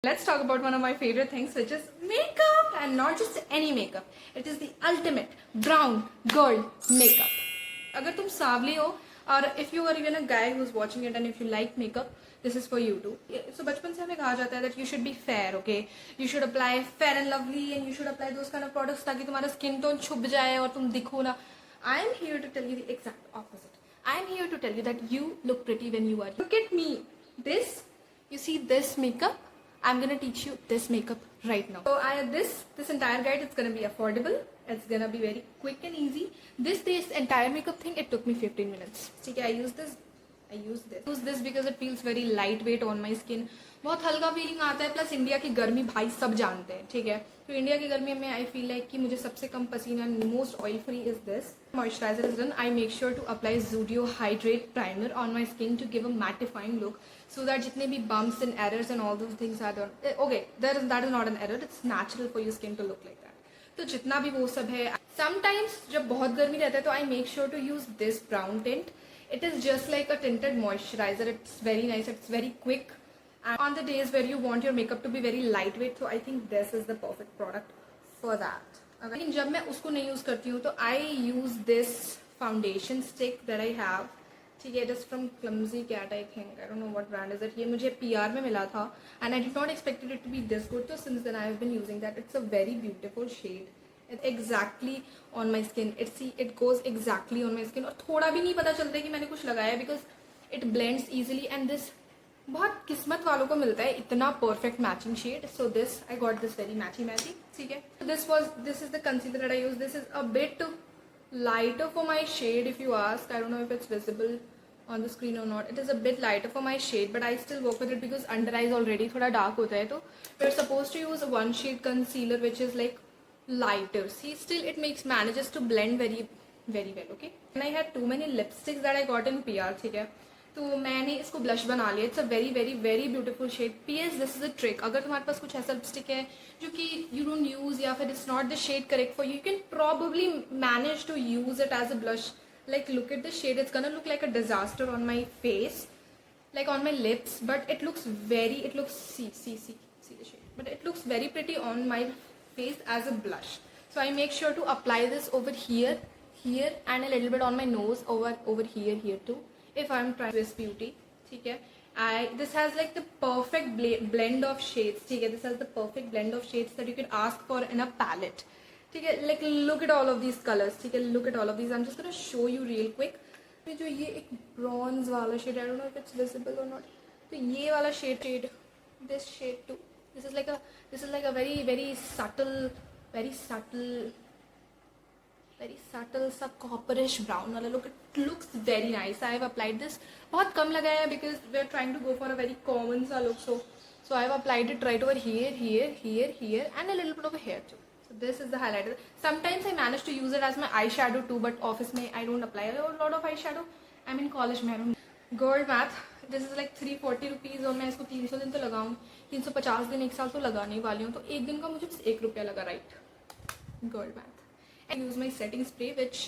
Let's talk about one of my favorite things, which is makeup, and not just any makeup. It is the ultimate brown girl makeup. अगर तुम सावली हो और if you are even a guy who's watching it and if you like makeup, this is for you too. So बचपन से हमें कहा जाता है that you should be fair, okay? You should apply Fair and Lovely and you should apply those kind of products ताकि तुम्हारा skin tone छुप जाए और तुम दिखो ना. I am here to tell you the exact opposite. I am here to tell you that you look pretty when you are. Look at me. You see this makeup? I'm gonna teach you this makeup right now. So this entire guide, it's gonna be affordable. It's gonna be very quick and easy. This entire makeup thing, it took me 15 minutes. Okay, I use this because it feels very lightweight on my skin. बहुत हल्का feeling आता है. Plus India की गर्मी भाई सब जानते हैं, ठीक है. तो इंडिया की गर्मी में आई फील लाइक कि मुझे सबसे कम पसीना most oil free is this. Moisturizer is done. I make sure to apply Zudio Hydrate Primer on my skin to give a mattifying look, so that जितने भी bumps and errors and all those things are done. Okay, that is not an error. It's natural for your skin to look like that. तो जितना भी वो सब है. Sometimes जब बहुत गर्मी रहता है तो I make sure to use this brown tint. It is just like a tinted moisturizer. It's very nice. It's very quick. And on the days where you want your makeup to be very lightweight, so I think this is the perfect product for that. लेकिन जब मैं उसको नहीं use करती हूँ तो I use this foundation stick that I have. ठीक है, it is from Clumsy Cat, I think. I don't know what brand is it. ये मुझे PR में मिला था and I did not expect it to be this good. So since then I have been using that. It's a very beautiful shade. It's exactly on my skin. It goes exactly on my skin. और थोड़ा भी नहीं पता चलता है कि मैंने कुछ लगाया है because it blends easily and this बहुत किस्मत वालों को मिलता है इतना perfect matching shade. So this I got this very matchy, ठीक है. This is the concealer that I use. This is a bit lighter for my shade if you ask. I don't know if it's visible on the screen or not. It is a bit lighter for my shade, but I still work with it because under eyes already थोड़ा dark होता है. तो we're supposed to use a one shade concealer which is like lighter. See, still it manages to blend very very well. Okay, and I had too many lipsticks that I got in PR, ठीक है. तो मैंने इसको blush बना लिया. It's a very very very beautiful shade. PS this is a trick. अगर तुम्हारे पास कुछ ऐसा लिपस्टिक है जो कि यू डोंट यूज या फिर it's not the shade correct for you, you can probably manage to use it as a blush. Like look at the shade. It's gonna look like a disaster on my face, like on my lips, but it looks see the shade, but it looks very pretty on my face as a blush. So I make sure to apply this over here and a little bit on my nose over here too if I'm trying Swiss Beauty. ठीक है. This has like the perfect blend of shades. ठीक है, this has the perfect blend of shades that you can ask for in a palette. ठीक है, like look at all of these colors. ठीक है, look at all of these. I'm just gonna show you real quick. जो ये एक bronze वाला shade, I don't know if it's visible और not. तो ये वाला shade this shade too, this is like a very very subtle सा copperish brown वाला look. It looks very nice. I have applied this. बहुत कम लगाया है because we are trying to go for a very common सा look. So I have applied it right over here and a little bit over here too. So this is the highlighter. Sometimes I manage to use it as my eyeshadow too, but office में I don't apply a lot of eyeshadow. I'm in college में. I don't. Girl math. This is like 340 rupees और मैं इसको 300 दिन तो लगाऊँ, 350 दिन, एक साल तो लगाने ही वाली हूँ. तो एक दिन का मुझे बस ₹1 लगा. Right, girl math. I use my setting spray which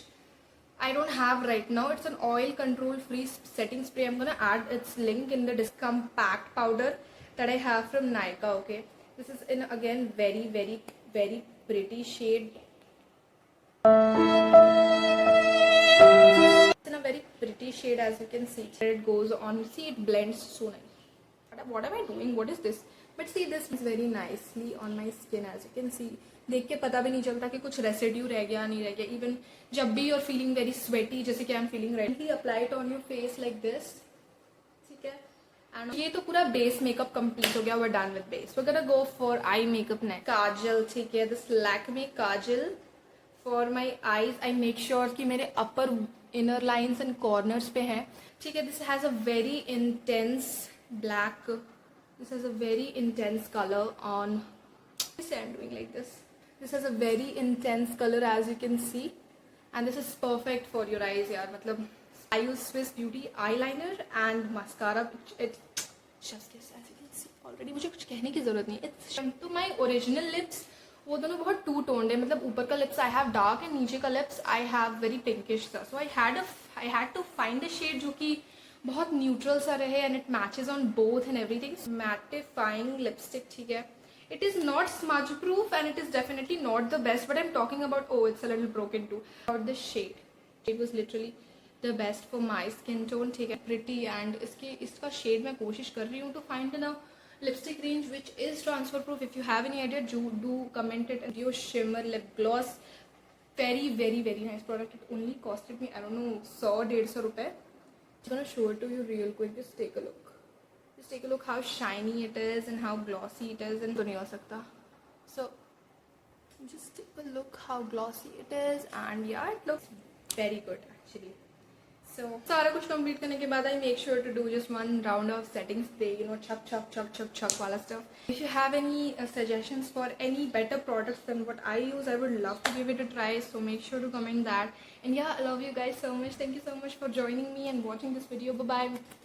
I don't have right now. It's an oil control free setting spray. I'm gonna add its link in the compact powder that I have from Nykaa. Okay, this is in again very very very pretty shade. It's in a very pretty shade as you can see. It goes on. See, it blends so nice. What am I doing? What is this? But see, this is very nicely on my skin as you can see. देख के पता भी नहीं चलता कि कुछ residue रह गया नहीं रह गया. इवन जब भी you are feeling very sweaty, जैसे कि I am feeling right, apply it on your face like this. ठीक है, एंड ये तो पूरा बेस मेकअप कंप्लीट हो गया. We are done with base. We are gonna go for eye makeup next. Kajal. ठीक है, this Lakme kajal for my eyes. I make sure कि मेरे upper inner lines and corners पे है. ठीक है, this has a very intense black. This has a very intense colour on. I'm doing like this. This has a very intense color as you can see, and this is perfect for your eyes यार. मतलब I use Swiss Beauty eyeliner and mascara. It's just this as you can see already. मुझे कुछ कहने की जरूरत नहीं. It's तो my original lips वो दोनों बहुत टू टोन्ड है. मतलब ऊपर का lips I have dark and नीचे का lips I have very pinkish सा. So I had to find a shade जो कि बहुत न्यूट्रल सा रहे and it matches on both and everything. Mattifying lipstick, ठीक है. It is not smudge proof and it is definitely not the best, but I'm talking about, oh, it's a little broken too. About the shade. It was literally the best for my skin tone, ठीक है. Pretty and इसका shade मैं कोशिश कर रही हूँ to find in a lipstick range which is transfer proof. If you have any idea, do comment it. Dio Shimmer Lip Gloss. Very, very, very nice product. It only costed me, I don't know, 100-150 रुपए. I'm gonna show it to you real quick. Just take a look. Just take a look how shiny it is and how glossy it is. And तो नहीं हो सकता. So just take a look how glossy it is, and yeah, it looks very good actually. So सारा कुछ complete करने के बाद I make sure to do just one round of setting spray, you know, chuck वाला stuff. If you have any suggestions for any better products than what I use, I would love to give it a try. So make sure to comment that. And yeah, I love you guys so much. Thank you so much for joining me and watching this video. Bye bye.